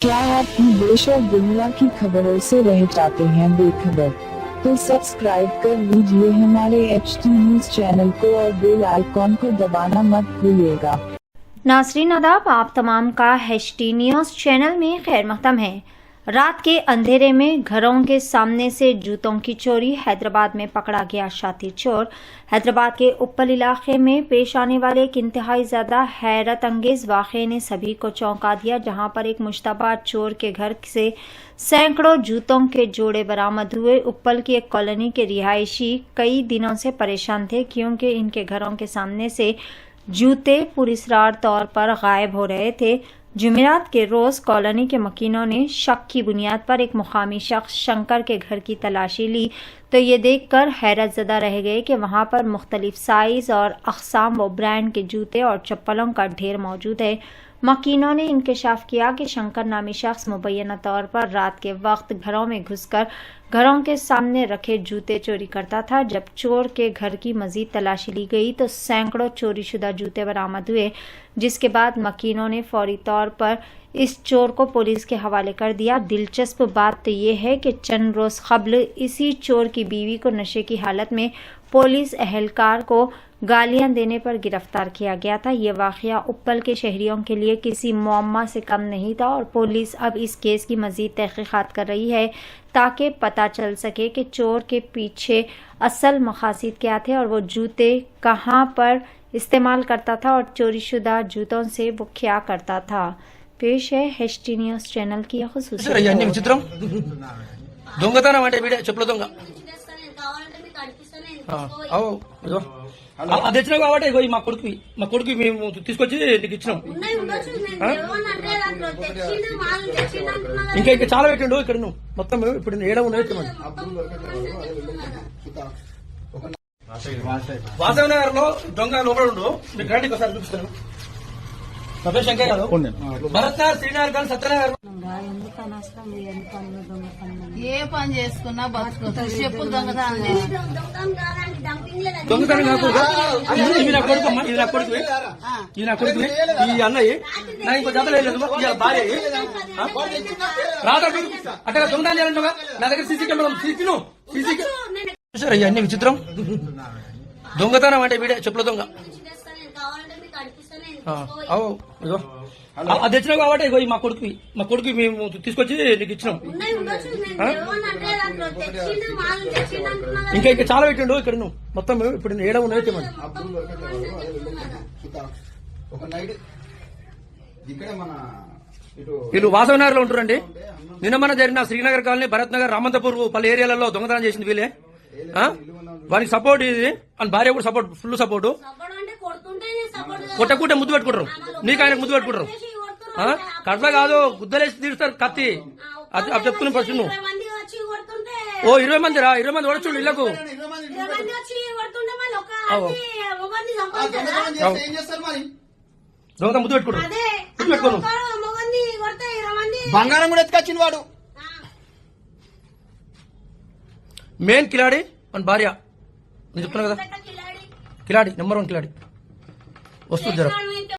क्या आप देश और दुनिया की खबरों से रह जाते हैं बेखबर? तो सब्सक्राइब कर लीजिए हमारे HT न्यूज चैनल को और बेल आइकॉन को दबाना मत भूलिएगा। नाज़रीन आदाब, आप तमाम का HT न्यूज चैनल में खैर मकदम है। रात के अंधेरे में घरों के सामने से जूतों की चोरी, हैदराबाद में पकड़ा गया शातिर चोर। हैदराबाद के उप्पल इलाके में पेश आने वाले एक इंतहाई ज्यादा हैरत अंगेज वाक़े ने सभी को चौंका दिया, जहां पर एक मुश्तबा चोर के घर से सैकड़ों जूतों के जोड़े बरामद हुए। उप्पल की एक कॉलोनी के रिहायशी कई दिनों से परेशान थे क्योंकि इनके घरों के सामने से जूते पुरस्रार तौर पर गायब हो रहे थे। जुमेरात के रोज कॉलोनी के मकीनों ने शक की बुनियाद पर एक मुकामी शख्स शंकर के घर की तलाशी ली तो ये देखकर हैरत ज़दा रह गए कि वहां पर मुख्तलिफ साइज और अक़साम व ब्रांड के जूते और चप्पलों का ढेर मौजूद है। मकीनों ने इंकशाफ किया कि शंकर नामी शख्स मुबैना तौर पर रात के वक्त घरों में घुसकर घरों के सामने रखे जूते चोरी करता था। जब चोर के घर की मजीद तलाशी ली गई तो सैकड़ों चोरीशुदा जूते बरामद हुए, जिसके बाद मकीनों ने फौरी तौर पर इस चोर को पुलिस के हवाले कर दिया। दिलचस्प बात तो ये है कि चंद रोज कबल इसी चोर की बीवी को नशे की हालत में पुलिस एहलकार को गालियां देने पर गिरफ्तार किया गया था। ये वाकया उप्पल के शहरियों के लिए किसी मुअम्मा से कम नहीं था और पुलिस अब इस केस की मजीद तहकीकात कर रही है ताकि पता चल सके कि चोर के पीछे असल मकासद क्या थे और वो जूते कहाँ पर इस्तेमाल करता था और चोरीशुदा जूतों से वो क्या करता था। पेश है HT न्यूज चैनल की ఖుషి చిత్రం దొంగతనం అంటే వీడే చెప్పుల దొంగ అది తెచ్చినావు కాబట్టి ఇగో మా కొడుకు మేము తీసుకొచ్చి నీకు ఇచ్చినాం. ఇంకా ఇంకా చాలా పెట్టిండు ఇక్కడ నువ్వు మొత్తం ఇప్పుడు ఏడ ఉన్నాయి వాసవ నగర్ లో దొంగ లోపల ఉండు. మీకు రండి ఒకసారి చూపిస్తాను. సభ్య శంకర్ గారు భరత్ నగర్, శ్రీనగర్ కానీ సత్యనగర్ ఏ పని చేసుకున్నా బతుకుతారు. చెప్పులు దొంగతనం చేసి దొంగతనం కాకుండా ఇది నా కొడుకు అమ్మా, ఇది నా కొడుకు, ఇది నా కొడుకు, ఈ అన్నయ్య నా ఇంకో జత లేదు భార్య రాదా అట్లా దొంగతనం చేయాలంటుగా. నా దగ్గర సీసీ కెమెరా చూసారా ఇవన్నీ విచిత్రం. దొంగతనం అంటే వీడే చెప్పుల దొంగ. ఇగో అది తెచ్చినావు కాబట్టి ఇగో మా కొడుకు మేము తీసుకొచ్చి నీకు ఇచ్చినాం. ఇంకా ఇంకా చాలా పెట్టిండు ఇక్కడ నువ్వు మొత్తం ఇప్పుడు ఏడ ఉన్నాయి వీళ్ళు వాసవ నగర్ లో ఉంటురండి. నిన్న మన జరిగిన శ్రీనగర్ కాలనీ, భరత్ నగర్, రామంతపూర్ పలు ఏరియాలలో దొంగతనం చేసింది వీళ్ళే. వానికి సపోర్ట్ ఇది అని భార్య కూడా సపోర్ట్, ఫుల్ సపోర్ట్. కొట్టకుంటే ముద్దు పెట్టుకుంటారు, నీకు ఆయనకు ముద్దు పెట్టుకుంటారు. కట్ల కాదు గుద్దలేసి తీరుస్తారు కత్తి. అది చెప్తున్నా ఫస్ట్ నువ్వు. ఓ 20 మంది రా, 20 మంది ఓడచుండు ఇళ్లకు. దొంగ ముద్దు పెట్టుకుంటారు, ముద్దు పెట్టుకోను. బంగారం కూడా ఎత్తుకొచ్చిన వాడు మెయిన్ కిలాడి మన భార్య. నేను చెప్తున్నా కదా, కిలాడి నెంబర్ 1 కిలాడి. వస్తుంది జర